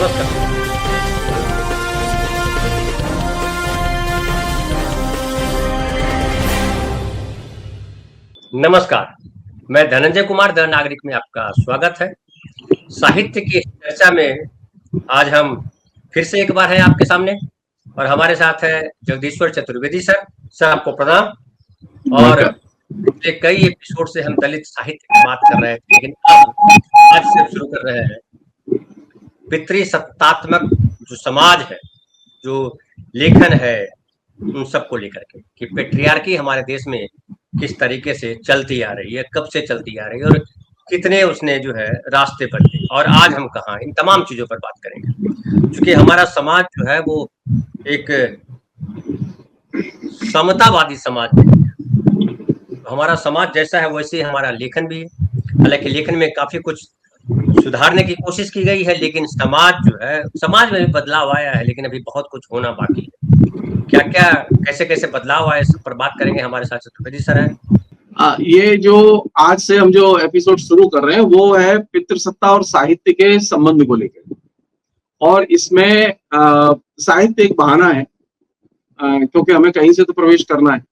नमस्कार। नमस्कार, मैं धनंजय कुमार द नागरिक में आपका स्वागत है। साहित्य की चर्चा में आज हम फिर से एक बार हैं आपके सामने और हमारे साथ है जगदीश्वर चतुर्वेदी सर। सर आपको प्रणाम। और पिछले कई एपिसोड से हम दलित साहित्य की बात कर रहे थे, लेकिन अब आज से शुरू कर रहे हैं पितृसत्तात्मक जो समाज है, जो लेखन है, उन सबको लेकर के कि पेट्रियार्की हमारे देश में किस तरीके से चलती आ रही है, कब से चलती आ रही है और कितने उसने जो है रास्ते बदले और आज हम कहाँ, इन तमाम चीजों पर बात करेंगे। क्योंकि हमारा समाज जो है वो एक समतावादी समाज है। हमारा समाज जैसा है वैसे ही हमारा लेखन भी है। हालांकि लेखन में काफी कुछ सुधारने की कोशिश की गई है, लेकिन समाज जो है, समाज में भी बदलाव आया है, लेकिन अभी बहुत कुछ होना बाकी है। क्या क्या कैसे कैसे बदलाव आए, सब पर बात करेंगे। हमारे साथ चतुर्वेदी सर है। ये जो आज से हम जो एपिसोड शुरू कर रहे हैं वो है पितृसत्ता और साहित्य के संबंध को लेकर। और इसमें साहित्य एक बहाना है, क्योंकि हमें कहीं से तो प्रवेश करना है।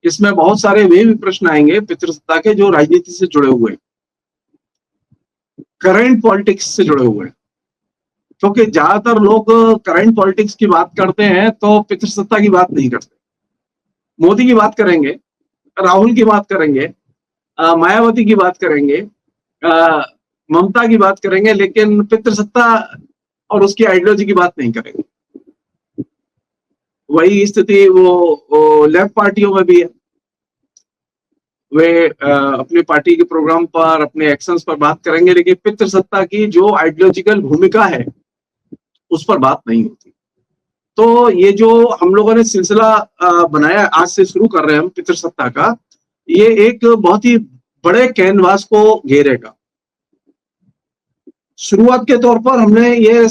इसमें बहुत सारे वे भी प्रश्न आएंगे पितृसत्ता के जो राजनीति से जुड़े हुए हैं, करंट पॉलिटिक्स से जुड़े हुए हैं। क्योंकि ज्यादातर लोग करंट पॉलिटिक्स की बात करते हैं तो पितृसत्ता की बात नहीं करते। मोदी की बात करेंगे, राहुल की बात करेंगे, मायावती की बात करेंगे, ममता की बात करेंगे, लेकिन पितृसत्ता और उसकी आइडियोलॉजी की बात नहीं करेंगे। वही स्थिति वो लेफ्ट पार्टियों में भी है। वे अपनी पार्टी के प्रोग्राम पर, अपने एक्शंस पर बात करेंगे, लेकिन पितृसत्ता की जो आइडियोलॉजिकल भूमिका है उस पर बात नहीं होती। तो ये जो हम लोगों ने सिलसिला बनाया, आज से शुरू कर रहे हैं हम पितृसत्ता का, ये एक बहुत ही बड़े कैनवास को घेरेगा। शुरुआत के तौर पर हमने ये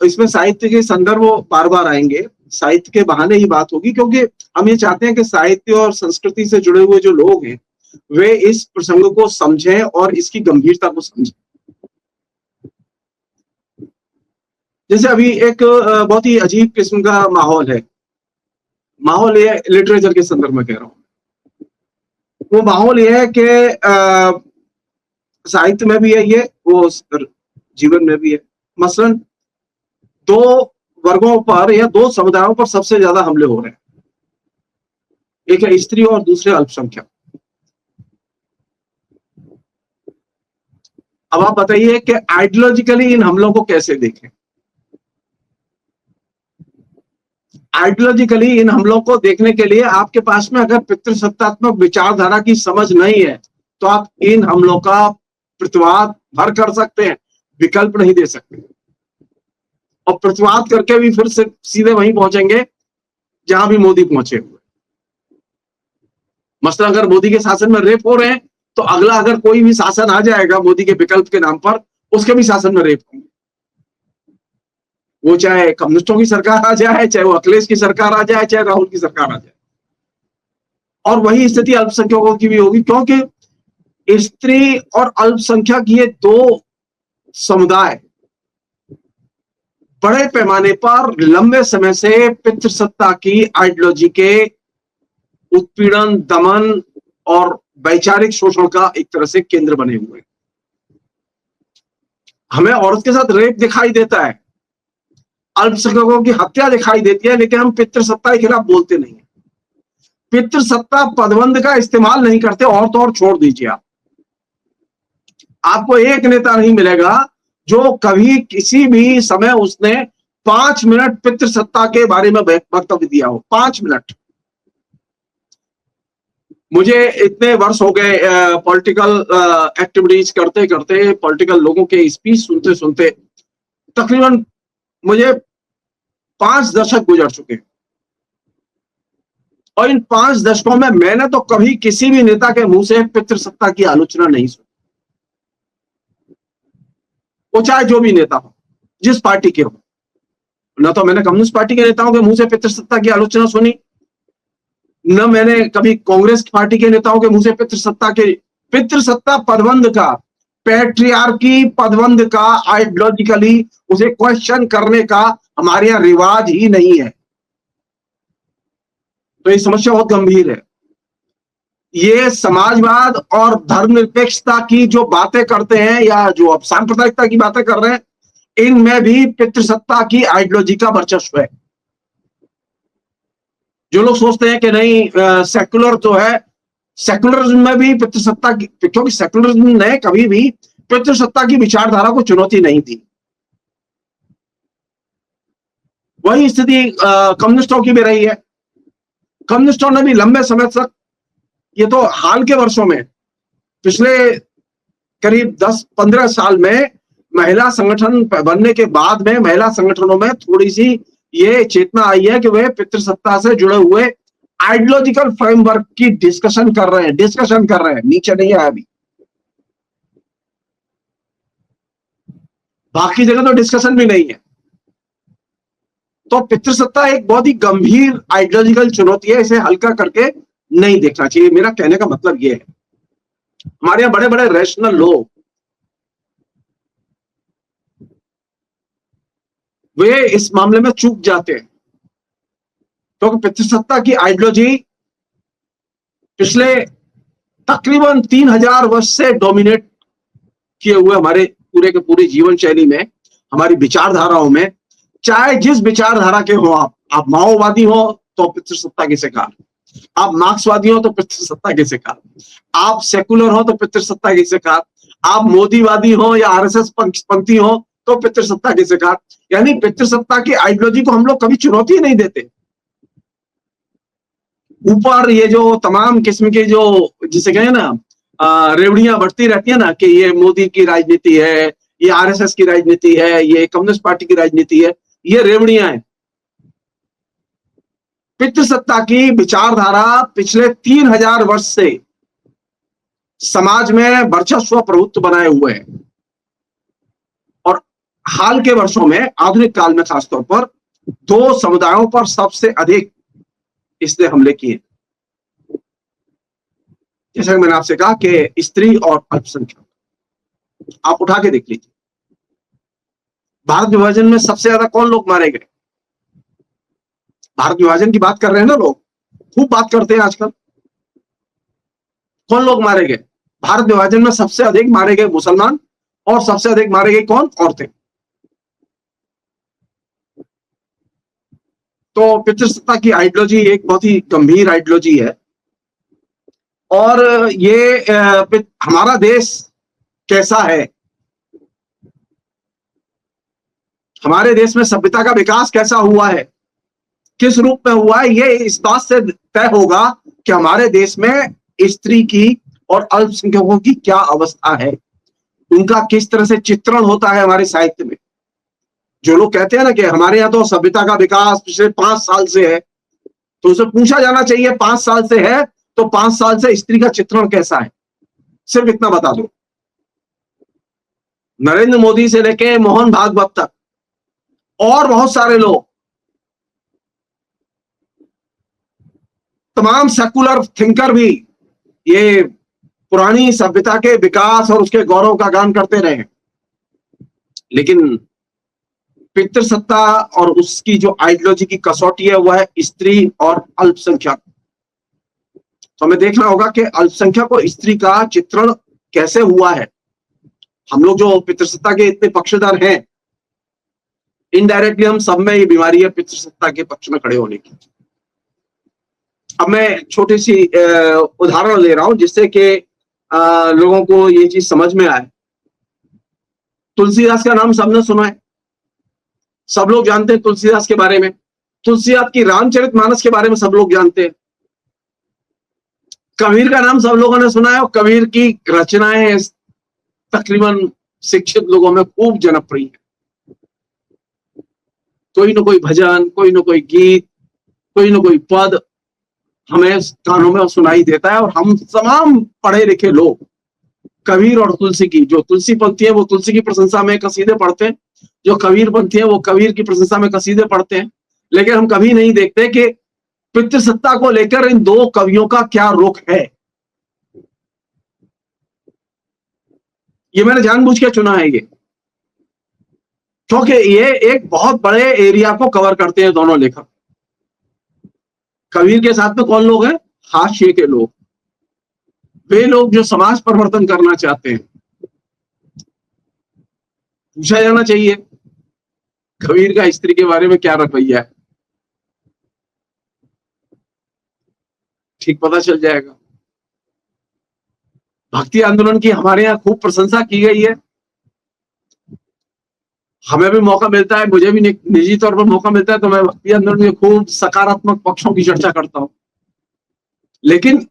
इसमें साहित्य के संदर्भ बार बार आएंगे, साहित्य के बहाने ही बात होगी, क्योंकि हम ये चाहते हैं कि साहित्य और संस्कृति से जुड़े हुए जो लोग हैं वे इस प्रसंग को समझें और इसकी गंभीरता को समझें। जैसे अभी एक बहुत ही अजीब किस्म का माहौल है, माहौल ये लिटरेचर के संदर्भ में कह रहा हूं। वो माहौल ये है कि साहित्य में भी है ये, वो जीवन में भी है। मसलन दो वर्गों पर या दो समुदायों पर सबसे ज्यादा हमले हो रहे हैं, एक है स्त्री और दूसरे अल्पसंख्यक। अब आप बताइए कि आइडियोलॉजिकली इन हमलों को कैसे देखें। आइडियोलॉजिकली इन हमलों को देखने के लिए आपके पास में अगर पितृसत्तात्मक विचारधारा की समझ नहीं है तो आप इन हमलों का प्रतिवाद भर कर सकते हैं, विकल्प नहीं दे सकते। और प्रतिवाद करके भी फिर से सीधे वहीं पहुंचेंगे जहां भी मोदी पहुंचे हुए। मसलन अगर मोदी के शासन में रेप हो रहे हैं तो अगला अगर कोई भी शासन आ जाएगा मोदी के विकल्प के नाम पर, उसके भी शासन में रेप होंगे। वो चाहे कम्युनिस्टों की सरकार आ जाए, चाहे वो अखिलेश की सरकार आ जाए, चाहे राहुल की सरकार आ जाए। और वही स्थिति अल्पसंख्यकों की भी होगी, क्योंकि स्त्री और अल्पसंख्यक ये दो समुदाय बड़े पैमाने पर लंबे समय से पितृसत्ता की आइडियोलॉजी के उत्पीड़न, दमन और वैचारिक शोषण का एक तरह से केंद्र बने हुए हैं। हमें औरत के साथ रेप दिखाई देता है, अल्पसंख्यकों की हत्या दिखाई देती है, लेकिन हम पितृसत्ता के खिलाफ बोलते नहीं है। पितृसत्ता पदबंध का इस्तेमाल नहीं करते, और तो और छोड़ दीजिए आपको एक नेता नहीं मिलेगा जो कभी किसी भी समय उसने 5 मिनट पितृसत्ता के बारे में वक्तव्य दिया हो। 5 मिनट। मुझे इतने वर्ष हो गए पॉलिटिकल एक्टिविटीज करते करते, पॉलिटिकल लोगों के स्पीच सुनते सुनते, तकरीबन मुझे 5 दशक गुजर चुके हैं। और इन 5 दशकों में मैंने तो कभी किसी भी नेता के मुंह से पितृसत्ता की आलोचना नहीं सुनी, वो चाहे जो भी नेता हो, जिस पार्टी के हो। न तो मैंने कम्युनिस्ट पार्टी के नेताओं के मुंह से पितृसत्ता की आलोचना सुनी, न मैंने कभी कांग्रेस पार्टी के नेताओं के मुंह से पितृसत्ता पदबंध का, पैट्रियार्की पदबंध का आइडियोलॉजिकली उसे क्वेश्चन करने का हमारे यहाँ रिवाज ही नहीं है। तो ये समस्या बहुत गंभीर है। ये समाजवाद और धर्मनिरपेक्षता की जो बातें करते हैं या जो अब सांप्रदायिकता की बातें कर रहे हैं, इनमें भी पितृसत्ता की आइडियोलॉजी का वर्चस्व है। जो लोग सोचते हैं कि नहीं सेक्युलर जो है, सेक्युलरिज्म में भी पितृसत्ता की, क्योंकि सेक्युलरिज्म ने कभी भी पितृसत्ता की विचारधारा को चुनौती नहीं दी। वही स्थिति कम्युनिस्टों की भी रही है। कम्युनिस्टों ने भी लंबे समय तक, ये तो हाल के वर्षों में, पिछले करीब 10-15 साल में महिला संगठन बनने के बाद में महिला संगठनों में थोड़ी सी ये चेतना आई है कि वे पितृसत्ता से जुड़े हुए आइडियोलॉजिकल फ्रेमवर्क की डिस्कशन कर रहे हैं, नीचे नहीं आया अभी। बाकी जगह तो डिस्कशन भी नहीं है। तो पितृसत्ता एक बहुत ही गंभीर आइडियोलॉजिकल चुनौती है, इसे हल्का करके नहीं देखना चाहिए। मेरा कहने का मतलब यह है, हमारे यहां बड़े बड़े रैशनल लोग, वे इस मामले में चूक जाते हैं, क्योंकि पितृसत्ता की आइडियोलॉजी पिछले तकरीबन 3000 वर्ष से डोमिनेट किए हुए हमारे पूरे के पूरी जीवन शैली में, हमारी विचारधाराओं में, चाहे जिस विचारधारा के हो आप माओवादी हो तो पितृसत्ता की शिकार, आप मार्क्सवादी हो तो पितृसत्ता की शिकार, आप सेकुलर हो तो पितृसत्ता की शिकार, आप मोदीवादी हो या आरएसएस पंथी हो तो पितृसत्ता की शिकार। यानी पितृसत्ता की आइडियोलॉजी को हम लोग कभी चुनौती नहीं देते। ऊपर ये जो तमाम किस्म के जो, जिसे कहें ना, रेवड़ियां बढ़ती रहती है ना, कि ये मोदी की राजनीति है, ये आरएसएस की राजनीति है, ये कम्युनिस्ट पार्टी की राजनीति है, ये रेवड़ियां हैं। पितृसत्ता की विचारधारा पिछले 3000 वर्ष से समाज में वर्चस्व प्रभुत्व बनाए हुए है, और हाल के वर्षों में, आधुनिक काल में खासतौर पर, 2 समुदायों पर सबसे अधिक इसने हमले किए। जैसा कि मैंने आपसे कहा कि स्त्री और अल्पसंख्यक, आप उठा के देख लीजिए, भारत विभाजन में सबसे ज्यादा कौन लोग मारे गए? भारत विभाजन की बात कर रहे हैं ना लोग, खूब बात करते हैं आजकल। कौन लोग मारे गए? भारत विभाजन में सबसे अधिक मारे गए मुसलमान, और सबसे अधिक मारे गए कौन? औरतें। तो पितृसत्ता की आइडियोलॉजी एक बहुत ही गंभीर आइडियोलॉजी है, और ये हमारा देश कैसा है, हमारे देश में सभ्यता का विकास कैसा हुआ है, किस रूप में हुआ है, ये इस बात से तय होगा कि हमारे देश में स्त्री की और अल्पसंख्यकों की क्या अवस्था है, उनका किस तरह से चित्रण होता है हमारे साहित्य में। जो लोग कहते हैं ना कि हमारे यहाँ तो सभ्यता का विकास पिछले 5 साल से है, तो उसे पूछा जाना चाहिए 5 साल से है तो 5 साल से स्त्री का चित्रण कैसा है। सिर्फ इतना बता दो, नरेंद्र मोदी से लेके मोहन भागवत तक और बहुत सारे लोग, तमाम सेकुलर थिंकर भी ये पुरानी सभ्यता के विकास और उसके गौरव का गान करते रहे, लेकिन पितृसत्ता और उसकी जो आइडियोलॉजी की कसौटी है वह है स्त्री और अल्पसंख्यक। तो हमें देखना होगा कि अल्पसंख्यक और स्त्री का चित्रण कैसे हुआ है। हम लोग जो पितृसत्ता के इतने पक्षधर हैं, इनडायरेक्टली हम सब में ये बीमारी है पितृसत्ता के पक्ष में खड़े होने की। अब मैं छोटी सी उदाहरण ले रहा हूं जिससे कि लोगों को ये चीज समझ में आए। तुलसीदास का नाम सबने सुना है, सब लोग जानते हैं तुलसीदास के बारे में। तुलसीदास की रामचरितमानस के बारे में सब लोग जानते हैं। कबीर का नाम सब लोगों ने सुना है, और कबीर की रचनाएं तकरीबन शिक्षित लोगों में खूब जनप्रिय है। कोई ना कोई भजन, कोई ना कोई गीत, कोई ना कोई पद हमें कानों में सुनाई देता है, और हम तमाम पढ़े लिखे लोग कबीर और तुलसी की, जो तुलसी पंथी है वो तुलसी की प्रशंसा में कसीदे पढ़ते हैं, जो कबीर पंथी है वो कबीर की प्रशंसा में कसीदे पढ़ते हैं। लेकिन हम कभी नहीं देखते कि पितृसत्ता को लेकर इन 2 कवियों का क्या रुख है। ये मैंने जानबूझ के चुना है ये, क्योंकि ये एक बहुत बड़े एरिया को कवर करते हैं दोनों लेखक। कबीर के साथ में कौन लोग हैं? हाशिए के लोग, वे लोग जो समाज परिवर्तन करना चाहते हैं। पूछा जाना चाहिए कबीर का स्त्री के बारे में क्या रवैया है, ठीक पता चल जाएगा। भक्ति आंदोलन की हमारे यहाँ खूब प्रशंसा की गई है, हमें भी मौका मिलता है, मुझे भी निजी तौर पर मौका मिलता है तो मैं भक्ति आंदोलन के खूब सकारात्मक पक्षों की चर्चा करता हूं। लेकिन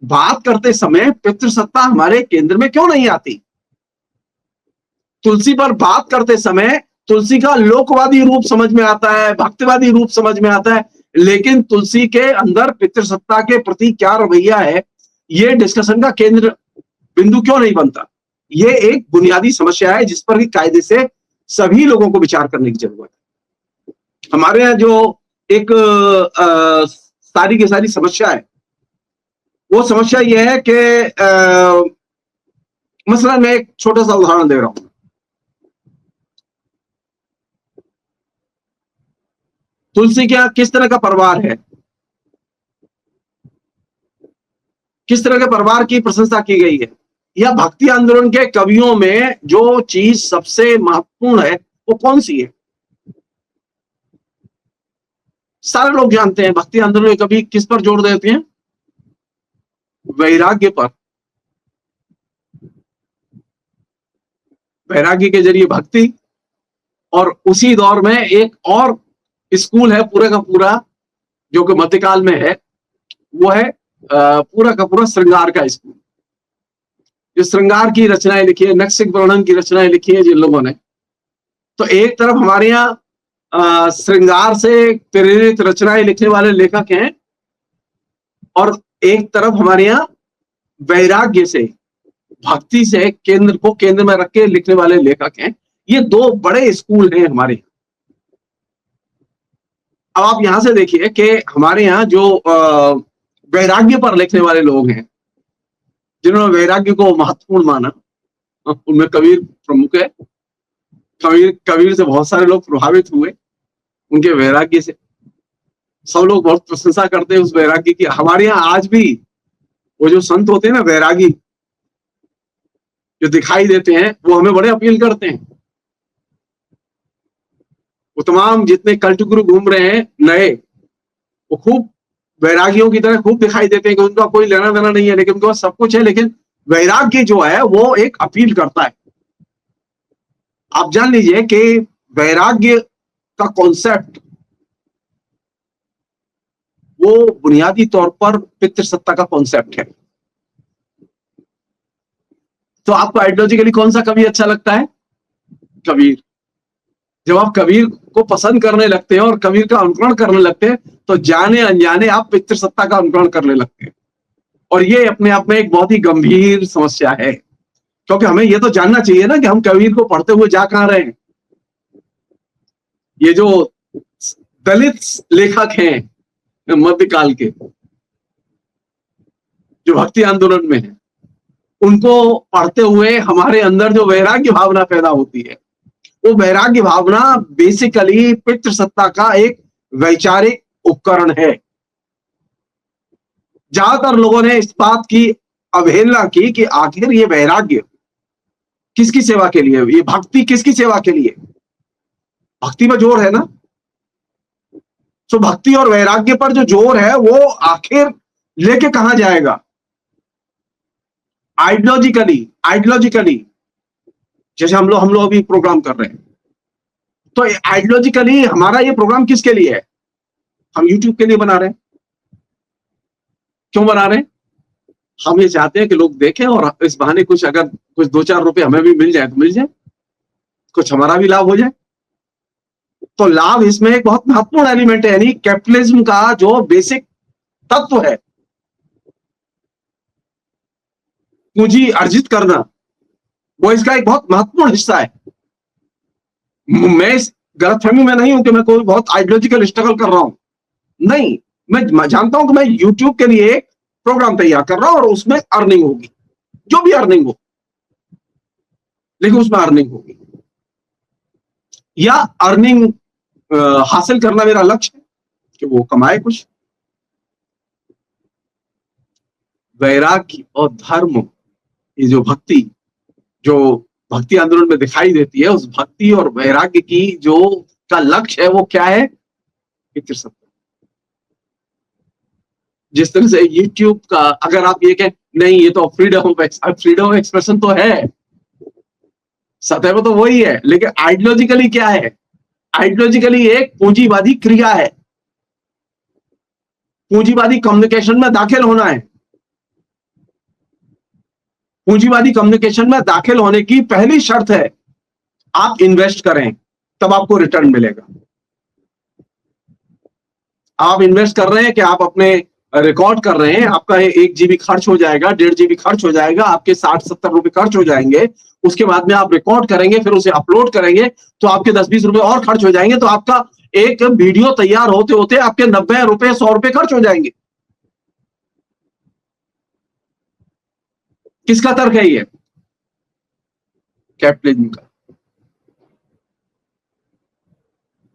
बात करते समय पितृसत्ता हमारे केंद्र में क्यों नहीं आती? तुलसी पर बात करते समय तुलसी का लोकवादी रूप समझ में आता है, भक्तिवादी रूप समझ में आता है, लेकिन तुलसी के अंदर पितृसत्ता के प्रति क्या रवैया है, ये डिस्कशन का केंद्र बिंदु क्यों नहीं बनता? ये एक बुनियादी समस्या है जिस पर कायदे से सभी लोगों को विचार करने की जरूरत है। हमारे यहाँ जो एक सारी की सारी समस्या है, वो समस्या ये है कि मसलन मैं एक छोटा सा उदाहरण दे रहा हूं। तुलसी क्या किस तरह का परिवार है, किस तरह के परिवार की प्रशंसा की गई है, या भक्ति आंदोलन के कवियों में जो चीज सबसे महत्वपूर्ण है वो कौन सी है? सारे लोग जानते हैं भक्ति आंदोलन के कवि किस पर जोर देते हैं? वैराग्य पर। वैराग्य के जरिए भक्ति, और उसी दौर में एक और स्कूल है पूरे का पूरा जो कि मध्यकाल में है, वो है पूरा का पूरा श्रृंगार का स्कूल। जो श्रृंगार की रचनाएं लिखी है, नक्सिक वर्णन की रचनाएं लिखी है जिन लोगों ने, तो एक तरफ हमारे यहाँ श्रृंगार से प्रेरित रचनाएं लिखने वाले लेखक हैं, और एक तरफ हमारे यहाँ वैराग्य से, भक्ति से केंद्र को केंद्र में रख के लिखने वाले लेखक हैं। ये दो बड़े स्कूल हैं हमारे यहाँ। अब आप यहां से देखिए कि हमारे यहाँ जो वैराग्य पर लिखने वाले लोग हैं, जिन्होंने वैराग्य को महत्वपूर्ण माना, उनमें कबीर प्रमुख है। कबीर से बहुत सारे लोग प्रभावित हुए उनके वैराग्य से। सब लोग बहुत प्रशंसा करते हैं उस वैराग्य की। हमारे यहाँ आज भी वो जो संत होते हैं ना वैरागी, जो दिखाई देते हैं, वो हमें बड़े अपील करते हैं। वो तमाम जितने कल्ट गुरु घूम रहे हैं नए, वो खूब वैरागियों की तरह खूब दिखाई देते हैं कि उनका कोई लेना देना नहीं है, लेकिन उनके पास सब कुछ है, लेकिन वैराग्य जो है वो एक अपील करता है। आप जान लीजिए कि वैराग्य का कॉन्सेप्ट वो बुनियादी तौर पर पितृसत्ता का कॉन्सेप्ट है। तो आपको आइडियोलॉजिकली कौन सा कवि अच्छा लगता है? कबीर। जब आप कबीर को पसंद करने लगते हैं और कबीर का अनुकरण करने लगते हैं, तो जाने अनजाने आप पितृसत्ता का अनुकरण करने लगते हैं। और ये अपने आप में एक बहुत ही गंभीर समस्या है, क्योंकि हमें ये तो जानना चाहिए ना कि हम कबीर को पढ़ते हुए जा कहां रहे हैं। ये जो दलित लेखक हैं मध्यकाल के, जो भक्ति आंदोलन में है, उनको पढ़ते हुए हमारे अंदर जो वैराग्य भावना पैदा होती है, वो वैराग्य भावना बेसिकली पितृसत्ता का एक वैचारिक उपकरण है। ज्यादातर लोगों ने इस बात की अवहेलना की कि आखिर ये वैराग्य किसकी सेवा के लिए, ये भक्ति किसकी सेवा के लिए? भक्ति में जोर है ना, तो भक्ति और वैराग्य पर जो जोर है वो आखिर लेके कहां जाएगा? आइडियोलॉजिकली जैसे हम लोग अभी प्रोग्राम कर रहे हैं, तो आइडियोलॉजिकली हमारा ये प्रोग्राम किसके लिए है? हम यूट्यूब के लिए बना रहे हैं। क्यों बना रहे हैं? हम ये चाहते हैं कि लोग देखें और इस बहाने कुछ अगर कुछ 2-4 रुपए हमें भी मिल जाए तो मिल जाए, कुछ हमारा भी लाभ हो जाए। तो लाभ इसमें एक बहुत महत्वपूर्ण एलिमेंट है, यानी कैपिटलिज्म का जो बेसिक तत्व है, पूंजी अर्जित करना, वो इसका एक बहुत महत्वपूर्ण हिस्सा है। मैं इस गलतफहमी में नहीं हूं कि मैं कोई बहुत आइडियोलॉजिकल स्ट्रगल कर रहा हूं, नहीं, मैं जानता हूं कि मैं यूट्यूब के लिए एक प्रोग्राम तैयार कर रहा हूं और उसमें अर्निंग होगी, जो भी अर्निंग हो। लेकिन उसमें अर्निंग होगी, या अर्निंग हासिल करना मेरा लक्ष्य है कि वो कमाए कुछ। वैराग्य और धर्म, ये जो भक्ति आंदोलन में दिखाई देती है, उस भक्ति और वैराग्य की जो का लक्ष्य है वो क्या है? पितृ सत्ता। जिस तरह से यूट्यूब का, अगर आप ये कहें नहीं ये तो फ्रीडम ऑफ एक्सप्रेशन तो है, सतह में तो वही है, लेकिन आइडियोलॉजिकली क्या है? आइडियोलॉजिकली एक पूंजीवादी क्रिया है, पूंजीवादी कम्युनिकेशन में दाखिल होना है। पूंजीवादी कम्युनिकेशन में दाखिल होने की पहली शर्त है आप इन्वेस्ट करें, तब आपको रिटर्न मिलेगा। आप इन्वेस्ट कर रहे हैं कि आप अपने रिकॉर्ड कर रहे हैं, आपका 1 GB खर्च हो जाएगा, 1.5 GB खर्च हो जाएगा, आपके 60-70 रुपए खर्च हो जाएंगे। उसके बाद में आप रिकॉर्ड करेंगे, फिर उसे अपलोड करेंगे तो आपके 10-20 रुपए और खर्च हो जाएंगे। तो आपका एक वीडियो तैयार होते होते आपके 90 रुपए 100 रुपए खर्च हो जाएंगे। किसका तर्क है ये? कैपिटलिज्म का।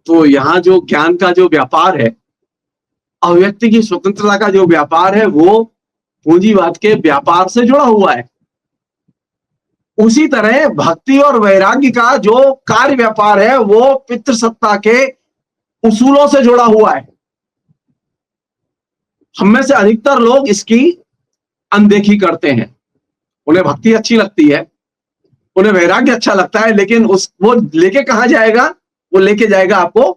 तो यहां जो ज्ञान का जो व्यापार है, अभिव्यक्ति की स्वतंत्रता का जो व्यापार है, वो पूंजीवाद के व्यापार से जुड़ा हुआ है। उसी तरह भक्ति और वैराग्य का जो कार्य व्यापार है वो पितृसत्ता के उसूलों से जुड़ा हुआ है। हम में से अधिकतर लोग इसकी अनदेखी करते हैं। उन्हें भक्ति अच्छी लगती है, उन्हें वैराग्य अच्छा लगता है, लेकिन वो लेके कहां जाएगा? वो लेके जाएगा आपको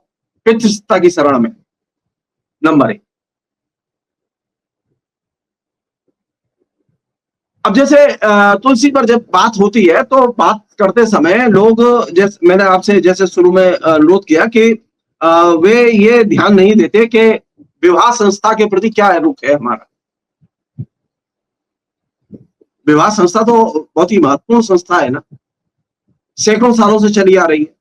पितृसत्ता की शरण में। नंबर 1। अब जैसे तुलसी पर जब बात होती है तो बात करते समय लोग, जैसे मैंने आपसे जैसे शुरू में अनुरोध किया कि वे ये ध्यान नहीं देते कि विवाह संस्था के प्रति क्या रुख है हमारा। विवाह संस्था तो बहुत ही महत्वपूर्ण संस्था है ना, सैकड़ों सालों से चली आ रही है।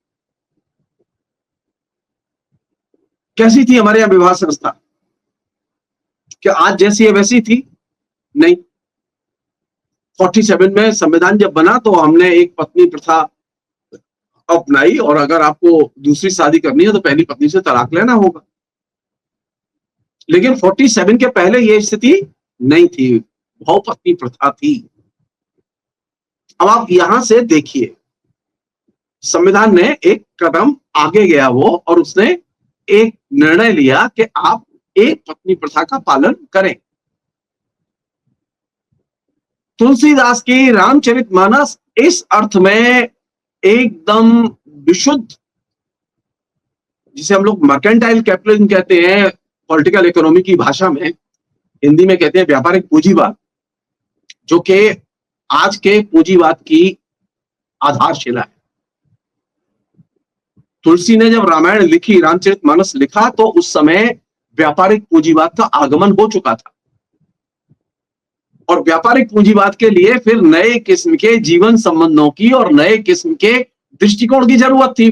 कैसी थी हमारे यहाँ विवाह संस्था? क्या आज जैसी है वैसी थी? नहीं। 47 में संविधान जब बना तो हमने एक पत्नी प्रथा अपनाई, और अगर आपको दूसरी शादी करनी है तो पहली पत्नी से तलाक लेना होगा। लेकिन 47 के पहले यह स्थिति नहीं थी, बहुपत्नी प्रथा थी। अब आप यहां से देखिए, संविधान ने एक कदम आगे गया वो, और उसने एक निर्णय लिया कि आप एक पत्नी प्रथा का पालन करें। तुलसीदास की रामचरितमानस इस अर्थ में एकदम विशुद्ध, जिसे हम लोग मर्केंटाइल कैपिटलिज्म कहते हैं पॉलिटिकल इकोनॉमी की भाषा में, हिंदी में कहते हैं व्यापारिक पूंजीवाद, जो कि आज के पूंजीवाद की आधारशिला है। तुलसी ने जब रामायण लिखी, रामचरितमानस लिखा, तो उस समय व्यापारिक पूंजीवाद का आगमन हो चुका था, और व्यापारिक पूंजीवाद के लिए फिर नए किस्म के जीवन संबंधों की और नए किस्म के दृष्टिकोण की जरूरत थी।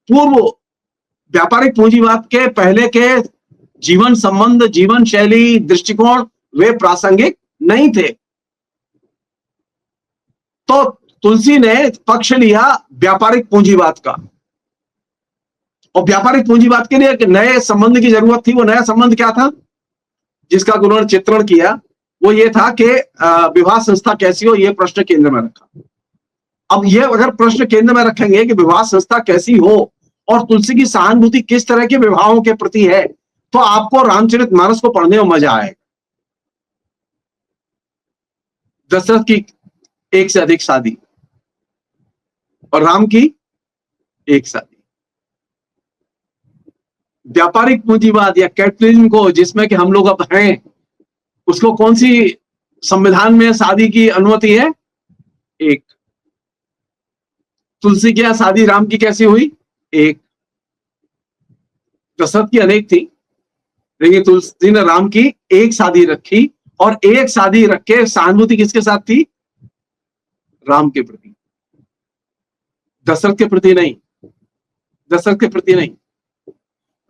पूर्व व्यापारिक पूंजीवाद के पहले के जीवन संबंध, जीवन शैली, दृष्टिकोण वे प्रासंगिक नहीं थे। तो तुलसी ने पक्ष लिया व्यापारिक पूंजीवाद का, और व्यापारिक पूंजीवाद के लिए एक नए संबंध की जरूरत थी। वो नया संबंध क्या था जिसका उन्होंने चित्रण किया? वो ये था कि विवाह संस्था कैसी हो, ये प्रश्न केंद्र में रखा। अब ये अगर प्रश्न केंद्र में रखेंगे कि विवाह संस्था कैसी हो और तुलसी की सहानुभूति किस तरह के विवाहों के प्रति है, तो आपको रामचरितमानस को पढ़ने में मजा आएगा। दशरथ की एक से अधिक शादी और राम की एक शादी। व्यापारिक पूंजीवाद या कैपिटलिज्म को, जिसमें कि हम लोग अब हैं, उसको कौन सी संविधान में शादी की अनुमति है? एक। तुलसी की शादी राम की कैसी हुई? एक। दशरथ की अनेक थी, लेकिन तुलसी ने राम की एक शादी रखी, और एक शादी रख के सहानुभूति किसके साथ थी? राम के प्रति, दशरथ के प्रति नहीं। दशरथ के प्रति नहीं।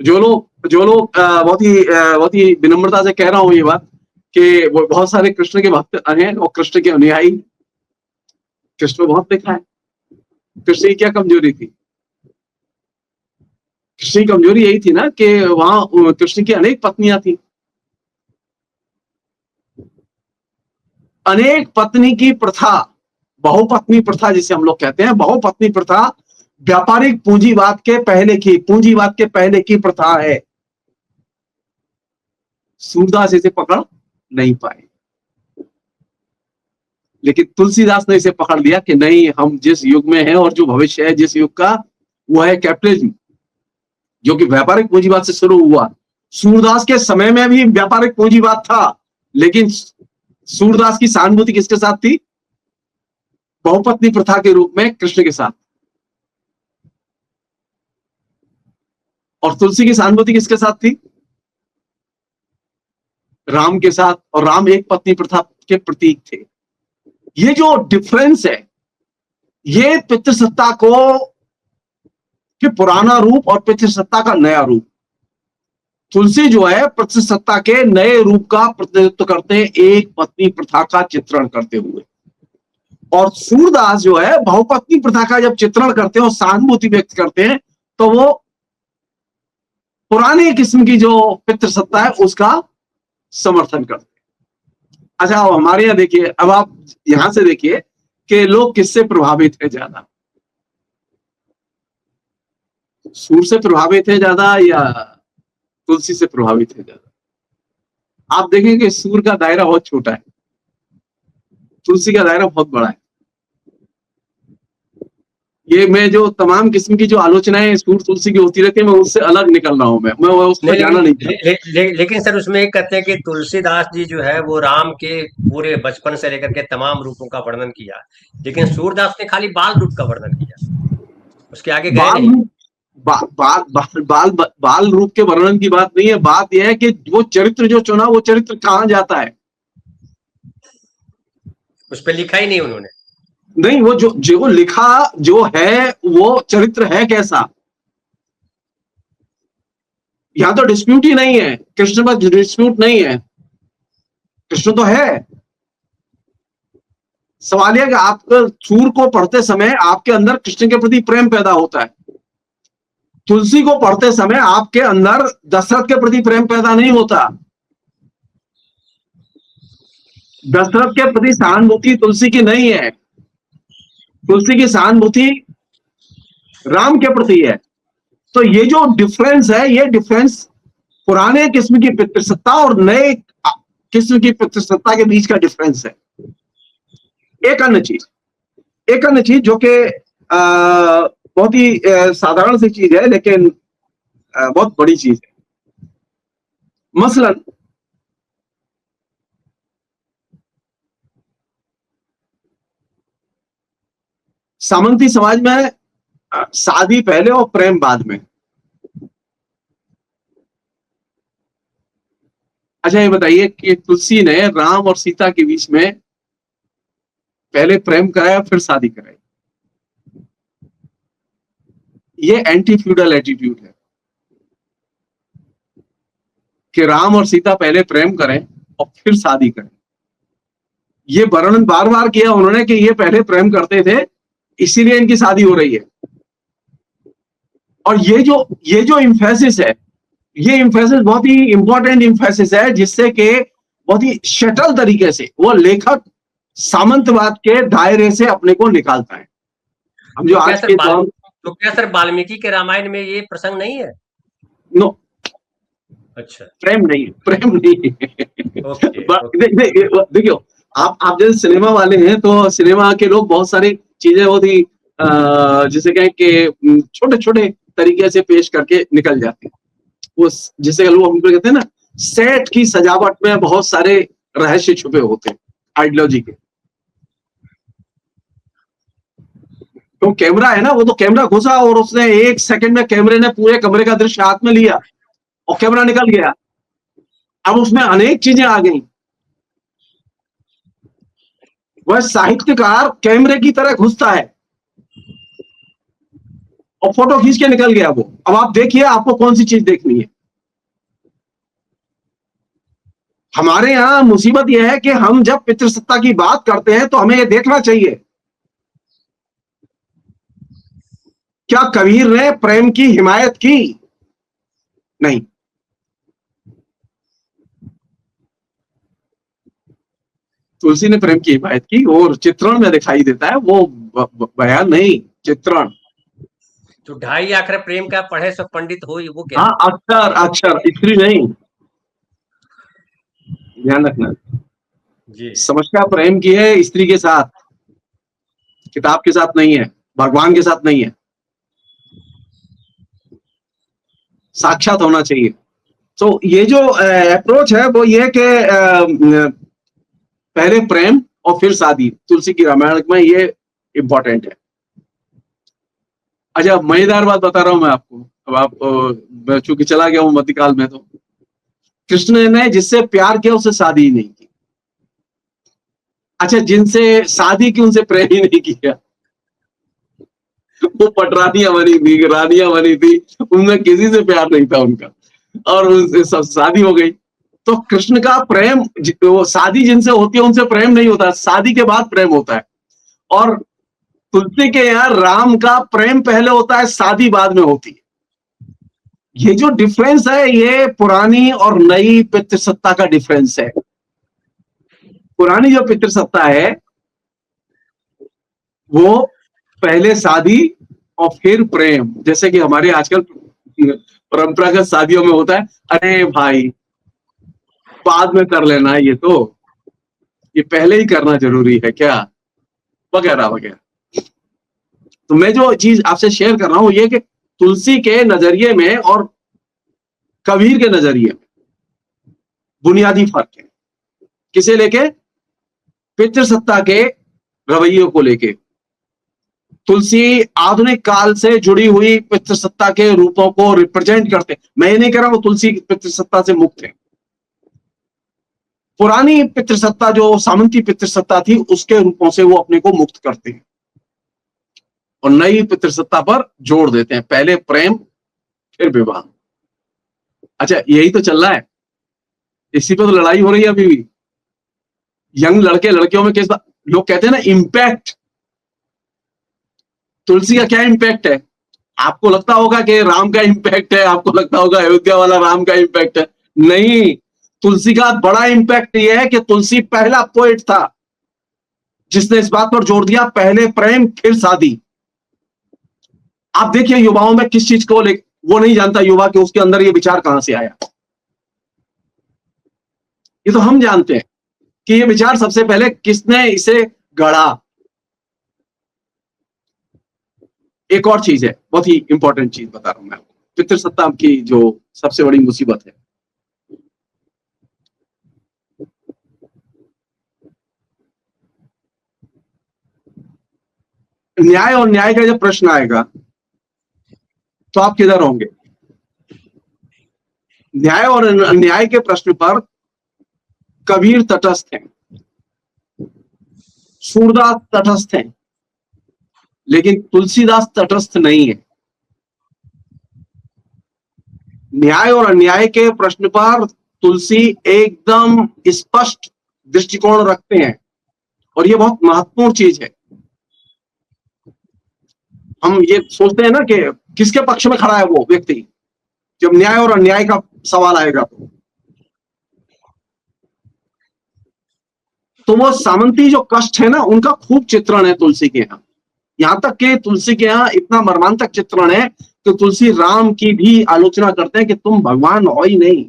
जो लोग बहुत ही विनम्रता से कह रहा हूं ये बात कि वो बहुत सारे कृष्ण के भक्त हैं और कृष्ण के अनुयायी, कृष्ण बहुत देखा है। कृष्ण की क्या कमजोरी थी? कृष्ण की कमजोरी यही थी ना कि वहां कृष्ण की अनेक पत्नियां थी। अनेक पत्नी की प्रथा, बहुपत्नी प्रथा जिसे हम लोग कहते हैं, बहुपत्नी प्रथा व्यापारिक पूंजीवाद के पहले की प्रथा है। सूरदास इसे पकड़ नहीं पाए, लेकिन तुलसीदास ने इसे पकड़ लिया कि नहीं, हम जिस युग में हैं और जो भविष्य है जिस युग का, वो है कैपिटलिज्म, जो कि व्यापारिक पूंजीवाद से शुरू हुआ। सूरदास के समय में भी व्यापारिक पूंजीवाद था, लेकिन सूरदास की सहानुभूति किसके साथ थी? बहुपत्नी प्रथा के रूप में कृष्ण के साथ। और तुलसी की सहानुभूति किसके साथ थी? राम के साथ। और राम एक पत्नी प्रथा के प्रतीक थे। ये जो डिफरेंस है, ये पितृसत्ता को के पुराना रूप और पितृसत्ता का नया रूप। तुलसी जो है पितृसत्ता के नए रूप का प्रतिनिधित्व करते हैं, एक पत्नी प्रथा का चित्रण करते हुए। और सूरदास जो है बहुपत्नी प्रथा का जब चित्रण करते हैं और सहानुभूति व्यक्त करते हैं, तो वो पुराने किस्म की जो पितृसत्ता है उसका समर्थन करते हैं। अच्छा, अब हमारे यहाँ देखिए, अब आप यहां से देखिए कि लोग किससे प्रभावित है ज्यादा? सूर से प्रभावित है ज्यादा या तुलसी से प्रभावित है ज्यादा? आप देखेंगे सूर का दायरा बहुत छोटा है, तुलसी का दायरा बहुत बड़ा है। ये मैं जो तमाम किस्म की जो आलोचनाएं सूर तुलसी की होती रहती है, मैं उससे अलग निकल रहा हूं। मैं उस पर जाना नहीं चाहता। लेकिन सर उसमें एक कहते हैं कि तुलसीदास जी जो है वो राम के पूरे बचपन से लेकर के तमाम रूपों का वर्णन किया, लेकिन सूरदास ने खाली बाल रूप का वर्णन किया, उसके आगे गए बाल नहीं। रूप बाल रूप के वर्णन की बात नहीं है। बात यह है कि वो चरित्र जो चुना, वो चरित्र कहां जाता है? उस पर लिखा ही नहीं उन्होंने। नहीं, वो जो लिखा जो है, वो चरित्र है कैसा? यहां तो डिस्प्यूट ही नहीं है, कृष्ण पर डिस्प्यूट नहीं है, कृष्ण तो है। सवाल यह कि आपको सूर को पढ़ते समय आपके अंदर कृष्ण के प्रति प्रेम पैदा होता है। तुलसी को पढ़ते समय आपके अंदर दशरथ के प्रति प्रेम पैदा नहीं होता। दशरथ के प्रति सहानुभूति तुलसी की नहीं है, तुलसी की सहानुभूति राम के प्रति है। तो ये जो डिफरेंस है, ये डिफरेंस पुराने किस्म की पितृसत्ता और नए किस्म की पितृसत्ता के बीच का डिफरेंस है। एक अन्य चीज जो कि बहुत ही साधारण सी चीज है, लेकिन बहुत बड़ी चीज है। मसलन सामंती समाज में शादी पहले और प्रेम बाद में। अच्छा, ये बताइए कि तुलसी ने राम और सीता के बीच में पहले प्रेम कराया फिर शादी कराई। ये एंटी फ्यूडल एटीट्यूड है कि राम और सीता पहले प्रेम करें और फिर शादी करें। ये वर्णन बार बार किया उन्होंने कि ये पहले प्रेम करते थे, इसीलिए इनकी शादी हो रही है। और ये जो इम्फेसिस है, ये इम्फेसिस बहुत ही इंपॉर्टेंट इम्फेसिस है, जिससे कि बहुत ही शटल तरीके से वो लेखक सामंतवाद के दायरे से अपने को निकालता है। हम जो आज के दौर, तो क्या सर वाल्मीकि के रामायण में ये प्रसंग नहीं है? नो, अच्छा, प्रेम नहीं देखियो, आप जैसे सिनेमा वाले हैं, तो सिनेमा के लोग बहुत सारी चीजें बहुत ही जिसे कहें कि छोटे छोटे तरीके से पेश करके निकल जाते हैं। वो जिसे लोग हम कहते हैं ना, सेट की सजावट में बहुत सारे रहस्य छुपे होते हैं आइडियोलॉजी के। तो कैमरा है ना, वो तो कैमरा घुसा और उसने 1 सेकंड में कैमरे ने पूरे कमरे का दृश्य हाथ में लिया और कैमरा निकल गया। अब उसमें अनेक चीजें आ गई। वह साहित्यकार कैमरे की तरह घुसता है और फोटो खींच के निकल गया वो। अब आप देखिए आपको कौन सी चीज देखनी है। हमारे यहां मुसीबत यह है कि हम जब पितृसत्ता की बात करते हैं तो हमें यह देखना चाहिए क्या कबीर ने प्रेम की हिमायत की? नहीं। तुलसी ने प्रेम की हिमायत की, और चित्रण में दिखाई देता है, वो बयान नहीं, चित्रण। जो 2.5 अक्षर प्रेम का पढ़े सब पंडित हो, वो क्या? हाँ, अक्षर अक्षर, स्त्री नहीं, ध्यान रखना। जी। समस्या प्रेम की है स्त्री के साथ, किताब के साथ नहीं है, भगवान के साथ नहीं है। साक्षात होना चाहिए। तो ये जो अप्रोच है वो ये कि पहले प्रेम और फिर शादी, तुलसी की रामायण में ये इंपॉर्टेंट है। अच्छा, मजेदार बात बता रहा हूं मैं आपको। अब आप चूंकि चला गया हूं मध्यकाल में, तो कृष्ण ने जिससे प्यार किया उससे शादी ही नहीं की। अच्छा, जिनसे शादी की उनसे प्रेम ही नहीं किया। वो पटरानियां बनी थी, रानियां बनी थी, उनमें किसी से प्यार नहीं था उनका, और उनसे सब शादी हो गई। तो कृष्ण का प्रेम, वो शादी जिनसे होती है उनसे प्रेम नहीं होता, शादी के बाद प्रेम होता है। और तुलसी के यहाँ राम का प्रेम पहले होता है, शादी बाद में होती है। ये जो डिफरेंस है, ये पुरानी और नई पितृसत्ता का डिफरेंस है। पुरानी जो पितृसत्ता है वो पहले शादी और फिर प्रेम, जैसे कि हमारे आजकल परंपरागत शादियों में होता है, अरे भाई बाद में कर लेना, ये पहले ही करना जरूरी है क्या, वगैरह वगैरह। तो मैं जो चीज आपसे शेयर कर रहा हूं ये कि तुलसी के नजरिए में और कबीर के नजरिए में बुनियादी फर्क है। किसे लेके? पितृसत्ता के रवैये को लेके। तुलसी आधुनिक काल से जुड़ी हुई पितृसत्ता के रूपों को रिप्रेजेंट करते। मैं ये नहीं कह रहा वो तुलसी पितृसत्ता से मुक्त है। पुरानी पितृसत्ता जो सामंती पितृसत्ता थी उसके रूपों से वो अपने को मुक्त करते हैं और नई पितृसत्ता पर जोड़ देते हैं, पहले प्रेम फिर विवाह। अच्छा, यही तो चल रहा है, इसी पे तो लड़ाई हो रही है अभी भी। यंग लड़के लड़कियों में किस बात, लोग कहते हैं ना इम्पैक्ट, तुलसी का क्या इम्पैक्ट है? आपको लगता होगा कि राम का इम्पैक्ट है, आपको लगता होगा अयोध्या वाला राम का इम्पैक्ट है। नहीं, तुलसी का बड़ा इम्पैक्ट यह है कि तुलसी पहला पोएट था जिसने इस बात पर जोर दिया, पहले प्रेम फिर शादी। आप देखिए युवाओं में किस चीज को ले, वो नहीं जानता युवा कि उसके अंदर ये विचार कहां से आया। ये तो हम जानते हैं कि ये विचार सबसे पहले किसने इसे गढ़ा। एक और चीज है, बहुत ही इंपॉर्टेंट चीज बता रहा हूं मैं आपको, पितृसत्ता की जो सबसे बड़ी मुसीबत है। न्याय और न्याय का जब प्रश्न आएगा तो आप किधर होंगे? न्याय और अन्याय के प्रश्न पर कबीर तटस्थ हैं, सूरदास तटस्थ हैं, लेकिन तुलसीदास तटस्थ नहीं है। न्याय और अन्याय के प्रश्न पर तुलसी एकदम स्पष्ट दृष्टिकोण रखते हैं, और ये बहुत महत्वपूर्ण चीज है। हम ये सोचते हैं ना कि किसके पक्ष में खड़ा है वो व्यक्ति, जब न्याय और अन्याय का सवाल आएगा तो वो सामंती जो कष्ट है ना उनका खूब चित्रण है तुलसी के यहाँ। यहां तक कि तुलसी के यहाँ इतना मर्मांतक चित्रण है कि तुलसी राम की भी आलोचना करते हैं कि तुम भगवान हो ही नहीं।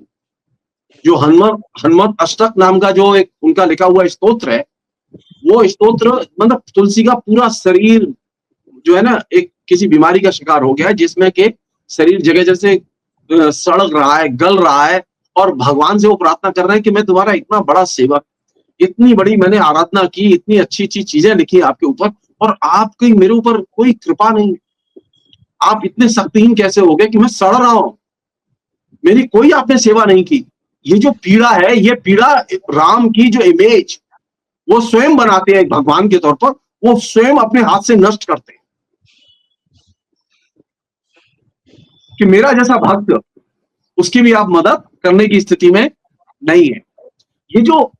जो हनुमत अष्टक नाम का जो एक उनका लिखा हुआ स्तोत्र है, वो स्तोत्र मतलब तुलसी का पूरा शरीर जो है ना एक किसी बीमारी का शिकार हो गया है, जिसमें के शरीर जगह जैसे सड़ रहा है, गल रहा है, और भगवान से वो प्रार्थना कर रहे हैं कि मैं तुम्हारा इतना बड़ा सेवक, इतनी बड़ी मैंने आराधना की, इतनी अच्छी अच्छी चीजें लिखी आपके ऊपर, और आपकी मेरे ऊपर कोई कृपा नहीं। आप इतने शक्तिहीन कैसे हो गए कि मैं सड़ रहा हूं, मेरी कोई आपने सेवा नहीं की। ये जो पीड़ा है, ये पीड़ा राम की जो इमेज वो स्वयं बनाते हैं भगवान के तौर पर, वो स्वयं अपने हाथ से नष्ट करते हैं कि मेरा जैसा भक्त, उसकी भी आप मदद करने की स्थिति में नहीं है। ये जो